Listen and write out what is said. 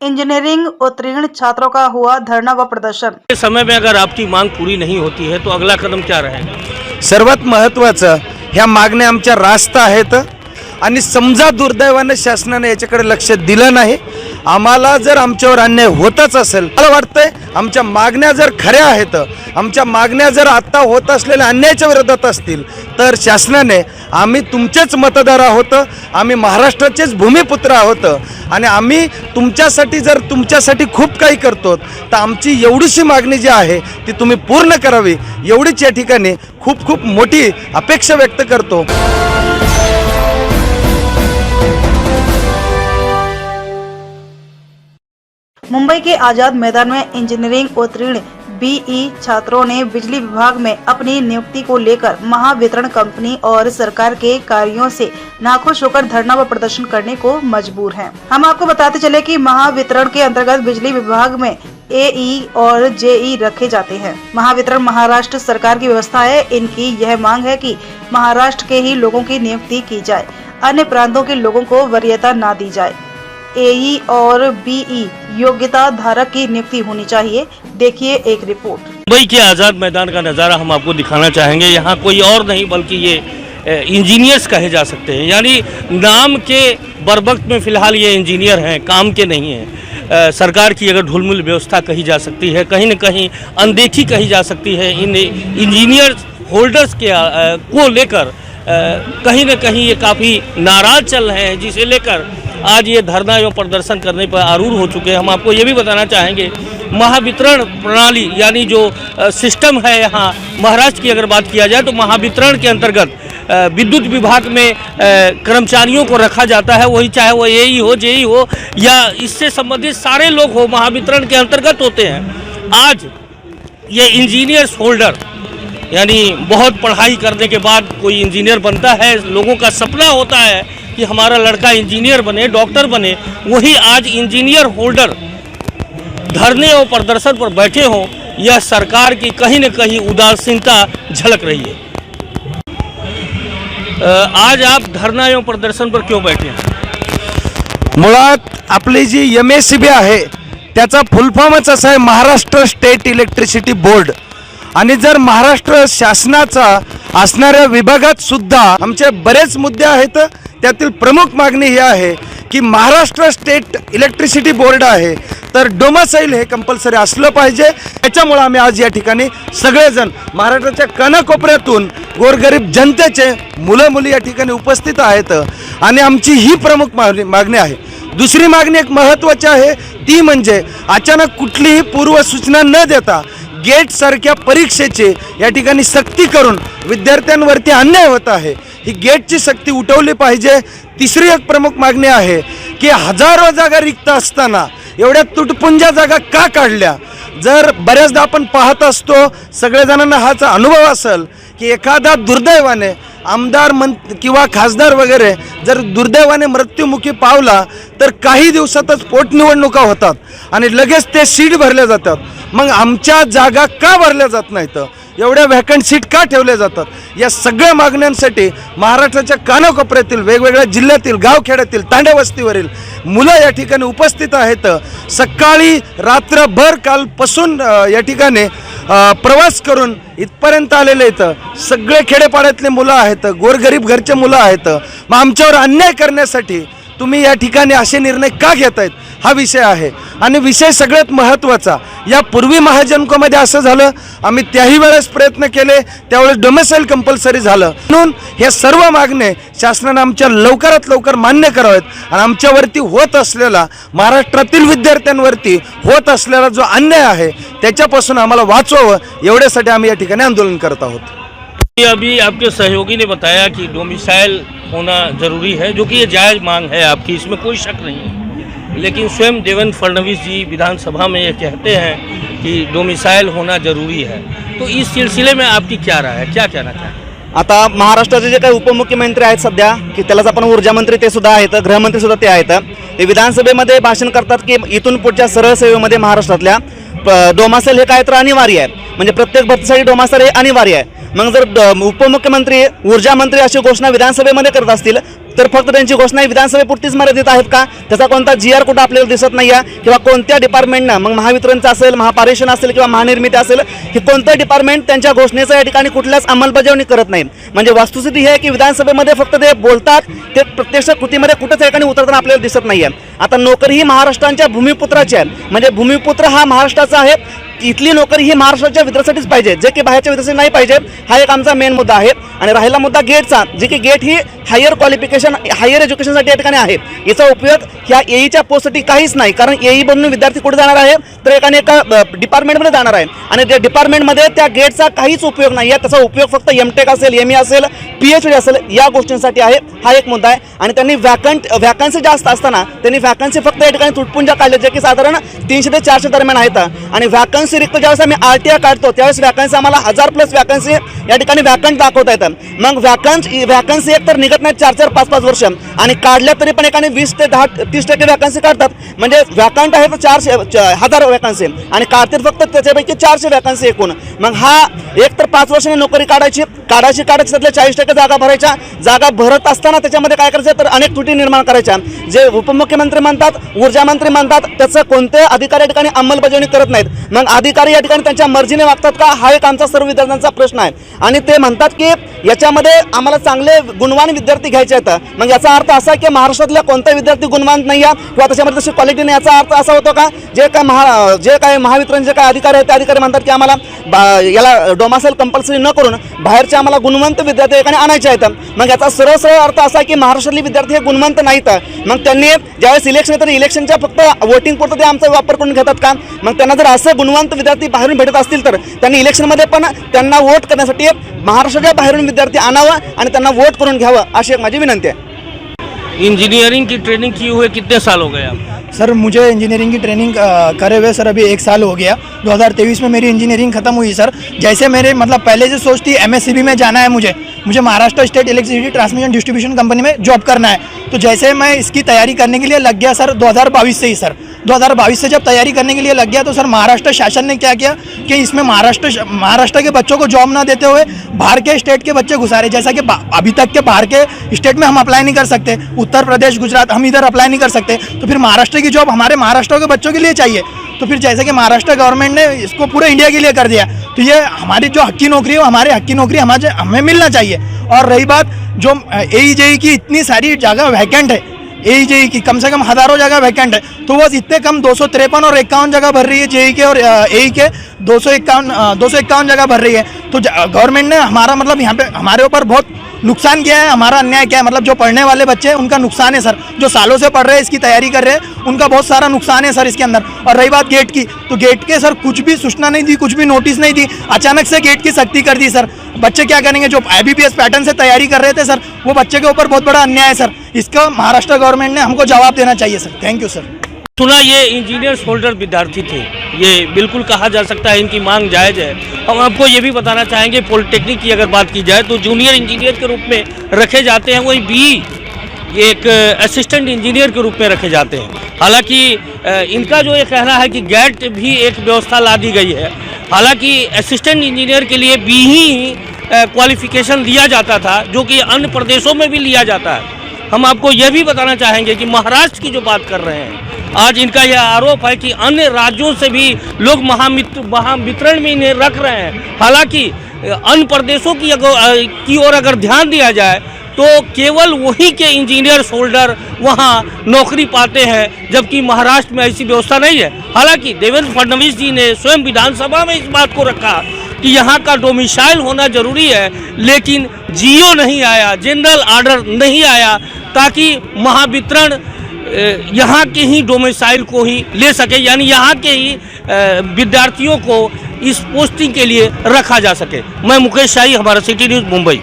Engineering उत्तीर्ण छात्रों का हुआ धरना व प्रदर्शन। इस समय में अगर आपकी मांग पूरी नहीं होती है तो अगला कदम क्या रहेगा? सर्वात महत्त्वाचं ह्या मागण्या आमच्या रास्त आहेत आणि समजा दुर्दैवाने शासनाने याच्याकडे लक्ष दिलं नाही, आम्हाला जर आमच्यावर अन्याय होतच असेल, मला वाटतंय आमच्या मागण्या जर खऱ्या आहेत, आमच्या मागण्या जर आता होत असलेल्या अन्यायाच्या विरोधात असतील तर शासनाने, आम्ही तुमचेच मतदार आहोत, आम्ही महाराष्ट्राचेच भूमिपुत्र आहोत आणि आम्ही तुमच्यासाठी खूप काही करतो, तर आमची एवढीशी मागणी जी आहे ती तुम्ही पूर्ण करावी एवढीच या ठिकाणी खूप खूप मोठी अपेक्षा व्यक्त करतो। मुंबई के आजाद मैदान में इंजीनियरिंग उत्तीर्ण बीई छात्रों ने बिजली विभाग में अपनी नियुक्ति को लेकर महावितरण कंपनी और सरकार के कार्यों से नाखुश होकर धरना व प्रदर्शन करने को मजबूर हैं। हम आपको बताते चले कि महावितरण के अंतर्गत बिजली विभाग में एई और जेई रखे जाते हैं। महावितरण महाराष्ट्र सरकार की व्यवस्था है। इनकी यह मांग है कि महाराष्ट्र के ही लोगों की नियुक्ति की जाए, अन्य प्रांतों के लोगों को वरीयता न दी जाए। एई और बीई योग्यता धारक की नियुक्ति होनी चाहिए। देखिए एक रिपोर्ट। मुंबई के आज़ाद मैदान का नज़ारा हम आपको दिखाना चाहेंगे। यहाँ कोई और नहीं बल्कि ये इंजीनियर्स कहे जा सकते हैं, यानी नाम के बरवक्त में फ़िलहाल ये इंजीनियर हैं, काम के नहीं हैं। सरकार की अगर ढुलमुल व्यवस्था कही जा सकती है, कहीं न कहीं अनदेखी कही जा सकती है इन इंजीनियर होल्डर्स के को लेकर, कहीं न कहीं ये काफ़ी नाराज़ चल रहे हैं, जिसे लेकर आज ये धरना एवं प्रदर्शन करने पर आरूढ़ हो चुके हैं। हम आपको ये भी बताना चाहेंगे, महावितरण प्रणाली यानी जो सिस्टम है यहाँ महाराष्ट्र की अगर बात किया जाए तो महावितरण के अंतर्गत विद्युत विभाग में कर्मचारियों को रखा जाता है, वही चाहे वो एई हो, जेई हो या इससे संबंधित सारे लोग हो, महावितरण के अंतर्गत होते हैं। आज ये इंजीनियर्स होल्डर यानी बहुत पढ़ाई करने के बाद कोई इंजीनियर बनता है, लोगों का सपना होता है कि हमारा लड़का इंजीनियर बने, डॉक्टर बने, वही आज इंजीनियर होल्डर धरने और प्रदर्शन पर बैठे हों, यह सरकार की कहीं न कहीं उदासीनता झलक रही है। आज आप धरना एवं प्रदर्शन पर क्यों बैठे हैं? मुळात आपली जी MSEB आहे त्याचा फुल फॉर्मच असा आहे, महाराष्ट्र स्टेट इलेक्ट्रिसिटी बोर्ड। आणि जर महाराष्ट्र शासनाचा असणाऱ्या विभागात सुद्धा आमचे बरेच मुद्दे आहेत, त्यातील प्रमुख मागणी ही आहे की महाराष्ट्र स्टेट इलेक्ट्रिसिटी बोर्ड आहे तर डोमासाईल हे कंपल्सरी असलं पाहिजे। त्याच्यामुळे आम्ही आज या ठिकाणी सगळेजण महाराष्ट्राच्या कानाकोपऱ्यातून गोरगरीब जनतेचे मुलं मुली या ठिकाणी उपस्थित आहेत आणि आमची ही प्रमुख मागणी आहे। दुसरी मागणी एक महत्त्वाची आहे, ती म्हणजे अचानक कुठलीही पूर्वसूचना न देता गेट सारख्या परीक्षेची या ठिकाणी सक्ती करून विद्यार्थ्यांवरती अन्याय होत आहे, ही गेटची सक्ती उठवली पाहिजे। तिसरी एक प्रमुख मागणी आहे की हजारो जागा रिक्त असताना एवढ्या तुटपुंजा जागा का काढल्या? जर बऱ्याचदा आपण पाहत असतो, सगळेजणांना हाच अनुभव असेल की एखादा दुर्दैवाने आमदार किंवा खासदार वगैरे जर दुर्दैवाने मृत्युमुखी पावला तर काही दिवसातच पोटनिवडणुका होतात आणि लगेच ते सीट भरल्या जातात। मग आमच्या जागा का भरल्या जात नाहीत? एवढ्या व्हॅकंट सीट का ठेवल्या जातात? या सगळ्या मागण्यांसाठी महाराष्ट्राच्या कानाकोपऱ्यातील वेगवेगळ्या जिल्ह्यातील गावखेड्यातील तांड्यावस्तीवरील मुलं या ठिकाणी उपस्थित आहेत। सकाळी रात्रभर कालपासून या ठिकाणी प्रवास करून इथपर्यंत आलेले आहेत। सगळे खेडेपाड्यातले मुलं आहेत, गोरगरीब घरचे मुलं आहेत। मग आमच्यावर अन्याय करण्यासाठी तुम्ही या ठिकाणी असे निर्णय का घेतायत हा विषय आहे। आणि विषय सगळ्यात महत्त्वाचा, यापूर्वी महाजनकोमध्ये असं झालं, आम्ही त्याही वेळेस प्रयत्न केले, त्यावेळेस डोमेसाईल कंपल्सरी झालं। म्हणून हे सर्व मागणे शासनाने आमच्या लवकरात लवकर मान्य करावेत आणि आमच्यावरती होत असलेला, महाराष्ट्रातील विद्यार्थ्यांवरती होत असलेला जो अन्याय आहे त्याच्यापासून आम्हाला वाचवावं, एवढ्यासाठी आम्ही या ठिकाणी आंदोलन करत आहोत। अभी आपके सहयोगी ने बताया कि डोमिसाइल होना जरूरी है, जो कि ये जायज़ मांग है आपकी, इसमें कोई शक नहीं है। लेकिन स्वयं देवेंद्र फडणवीस जी विधानसभा में ये कहते हैं कि डोमिसाइल होना जरूरी है, तो इस सिलसिले में आपकी क्या राय है, क्या कहना चाहें? आता महाराष्ट्राचे जे काही उपमुख्यमंत्री आहेत सध्या, की त्यालाच आपण ऊर्जा मंत्री ते सुद्धा आहेत, गृहमंत्री सुद्धा ते आहेत, ते विधानसभेमध्ये भाषण करतात की इथून पुढच्या सरळ सेवेमध्ये महाराष्ट्रातल्या डोमासाईल हे काय तर अनिवार्य आहे, म्हणजे प्रत्येक भरतीसाठी डोमासाईल हे अनिवार्य आहे। मग जर उपमुख्यमंत्री ऊर्जा मंत्री अशी घोषणा विधानसभेमध्ये करत असतील तर फक्त त्यांची घोषणा ही विधानसभेपुरतीच मर्यादित आहेत का? त्याचा कोणता GR कुठं आपल्याला दिसत नाही आहे किंवा कोणत्या डिपार्टमेंटनं, मग महावितरणचं असेल, महापारेषण असेल किंवा महानिर्मिती असेल, हे कोणतं डिपार्टमेंट त्यांच्या घोषणेचं या ठिकाणी कुठल्याच अंमलबजावणी करत नाही. म्हणजे वस्तुस्थिती ही आहे की विधानसभेमध्ये फक्त ते बोलतात, ते प्रत्यक्ष कृतीमध्ये कुठंच या ठिकाणी उतरताना आपल्याला दिसत नाही आहे. आता नोकरी ही महाराष्ट्राच्या भूमिपुत्राची आहे, म्हणजे भूमिपुत्र हा महाराष्ट्राचा आहे. इथली नोकरी ही महाराष्ट्राच्या विद्यार्थ्यासाठीच पाहिजे, जे की बाहेरच्या विद्यार्थ्यासाठी नाही पाहिजे. हा एक आमचा मेन मुद्दा आहे. आणि राहिला मुद्दा गेटचा, जे की गेट ही हायर क्वालिफिकेशन, हायर एज्युकेशनसाठी या ठिकाणी आहे. याचा उपयोग ह्या EEच्या पोस्टसाठी काहीच नाही, कारण EE बनून विद्यार्थी कुठे जाणार आहे, तर एका डिपार्टमेंटमध्ये जाणार आहे. आणि त्या डिपार्टमेंटमध्ये त्या गेटचा काहीच उपयोग नाही आहे. त्याचा उपयोग फक्त MTech असेल, ME असेल, PhD असेल, या गोष्टींसाठी आहे. हा एक मुद्दा आहे. आणि त्यांनी वॅकन्सी जास्त असताना त्यांनी वॅकन्सी फक्त या ठिकाणी तुटपुंजा काढल्या, जे की साधारण 300 ते 400 दरम्यान आहेत. आणि वॅकन्सी रिक्त ज्यावेळेस आम्ही RTI काढतो त्यावेळेस वॅकन्सी आम्हाला 1000+ वॅकन्सी या ठिकाणी वॅकंट दाखवता येतात. मग वॅकन्सी एक तर निघत नाही 4-4, 5-5 वर्ष, आणि काढल्या तरी पण एकाने 20 ते 30% वॅकन्सी काढतात. म्हणजे वॅकंट आहे तर 400,000 वॅकन्सी आणि काढतात फक्त त्याच्यापैकी 400 वॅकन्सी एकूण. मग हा एक तर 5 वर्षांनी नोकरी काढायची त्यातल्या 40% जागा भरायच्या. जागा भरत असताना त्याच्यामध्ये काय करायचं, तर अनेक त्रुटी निर्माण करायच्या. जे उपमुख्यमंत्री म्हणतात, ऊर्जा मंत्री म्हणतात, त्याचं कोणते अधिकारी या ठिकाणी अंमलबजावणी करत नाहीत. मग अधिकारी या ठिकाणी त्यांच्या मर्जीने वागतात का, हा एक आमचा सर्व विद्यार्थ्यांचा प्रश्न आहे. आणि ते म्हणतात की याच्यामध्ये आम्हाला चांगले गुणवान विद्यार्थी घ्यायचे आहेत. मग याचा अर्थ असा की महाराष्ट्रातला कोणता विद्यार्थी गुणवान नाही आहे किंवा त्याच्यामध्ये तशी क्वालिटी नाही, याचा अर्थ असा होतो का, जे काय महावितरण जे काय अधिकारी आहेत ते अधिकारी म्हणतात की आम्हाला याला डोमासाईल कंपल्सरी न करून बाहेरचे आम्हाला गुणवंत विद्यार्थी एकाने आणायचे आहेत. मग याचा सरळ अर्थ असा की महाराष्ट्रातले विद्यार्थी हे गुणवंत नाहीत. मग त्यांनी ज्यावेळेस इलेक्शन येतं इलेक्शनच्या फक्त वोटिंग पुरतं ते आमचा वापर करून घेतात का? मग त्यांना जर असं गुणवंत विद्यार्थी बाहेरून भेटत असतील तर त्यांनी इलेक्शनमध्ये पण त्यांना वोट करण्यासाठी महाराष्ट्राच्या बाहेरून विद्यार्थी आणावा आणि त्यांना वोट करून घ्यावं, अशी एक माझी विनंती आहे. इंजीनियरिंग की ट्रेनिंग किए हुए कितने साल हो गए आप? सर मुझे इंजीनियरिंग की ट्रेनिंग करे हुए सर अभी 1 साल हो गया. 2023 में मेरी इंजीनियरिंग ख़त्म हुई सर. जैसे मेरे मतलब पहले से सोच थी MSCB में जाना है मुझे Maharashtra state electricity transmission distribution company में जॉब करना है. तो जैसे मैं इसकी तैयारी करने के लिए लग गया सर 2022 से ही सर. 2022 से जब तैयारी करने के लिए लग गया तो सर महाराष्ट्र शासन ने क्या किया कि इसमें महाराष्ट्र के बच्चों को जॉब ना देते हुए बाहर के स्टेट के बच्चे घुसा रहे. जैसा कि अभी तक के बाहर के स्टेट में हम अप्लाई नहीं कर सकते, उत्तर प्रदेश, गुजरात, हम इधर अप्लाई नहीं कर सकते. तो फिर महाराष्ट्र की जॉब हमारे महाराष्ट्र के बच्चों के लिए चाहिए. तो फिर जैसे कि महाराष्ट्र गवर्नमेंट ने इसको पूरे इंडिया के लिए कर दिया, तो ये हमारी जो हक की नौकरी है वो हमारे हक की नौकरी हमें मिलना चाहिए. और रही बात जो AE की इतनी सारी जगह वैकेंट है, AE की कम से कम हज़ारों जगह वैकेंट है, तो बस इतने कम 253 और 51 जगह भर रही है. JEE के और AE के 251 जगह भर रही है. तो गवर्नमेंट ने हमारा मतलब यहाँ पे हमारे ऊपर बहुत नुकसान किया है. हमारा अन्याय क्या है, मतलब जो पढ़ने वाले बच्चे हैं उनका नुकसान है सर. जो सालों से पढ़ रहे हैं, इसकी तैयारी कर रहे हैं, उनका बहुत सारा नुकसान है सर इसके अंदर. और रही बात गेट की, तो गेट के सर कुछ भी सूचना नहीं दी, कुछ भी नोटिस नहीं दी, अचानक से गेट की सख्ती कर दी सर. बच्चे क्या करेंगे, जो IBPS पैटर्न से तैयारी कर रहे थे सर, वो बच्चे के ऊपर बहुत बड़ा अन्याय है सर. इसका महाराष्ट्र गवर्नमेंट ने हमको जवाब देना चाहिए सर. Thank you sir. सुना ये इंजीनियर होल्डर विद्यार्थी थे, ये बिल्कुल कहा जा सकता है इनकी मांग जायज़ है. हम आपको ये भी बताना चाहेंगे पॉलिटेक्निक की अगर बात की जाए तो जूनियर इंजीनियर के रूप में रखे जाते हैं, वही BE एक असिस्टेंट इंजीनियर के रूप में रखे जाते हैं. हालांकि इनका जो ये कहना है कि गेट भी एक व्यवस्था ला दी गई है. हालांकि असिस्टेंट इंजीनियर के लिए BE क्वालिफिकेशन दिया जाता था, जो कि अन्य प्रदेशों में भी लिया जाता है. हम आपको ये भी बताना चाहेंगे कि महाराष्ट्र की जो बात कर रहे हैं, आज इनका यह आरोप है कि अन्य राज्यों से भी लोग महावितरण में इन्हें रख रहे हैं. हालांकि अन्य प्रदेशों की ओर अगर ध्यान दिया जाए तो केवल वही के इंजीनियर होल्डर वहां नौकरी पाते हैं, जबकि महाराष्ट्र में ऐसी व्यवस्था नहीं है. हालांकि देवेंद्र फडणवीस जी ने स्वयं विधानसभा में इस बात को रखा कि यहाँ का डोमिसाइल होना जरूरी है, लेकिन GO नहीं आया, जनरल ऑर्डर नहीं आया, ताकि महावितरण यहाँ के ही डोमिसाइल को ही ले सके, यानी यहाँ के ही विद्यार्थियों को इस पोस्टिंग के लिए रखा जा सके. मैं मुकेश शाही, हमारा सिटी न्यूज़, मुंबई.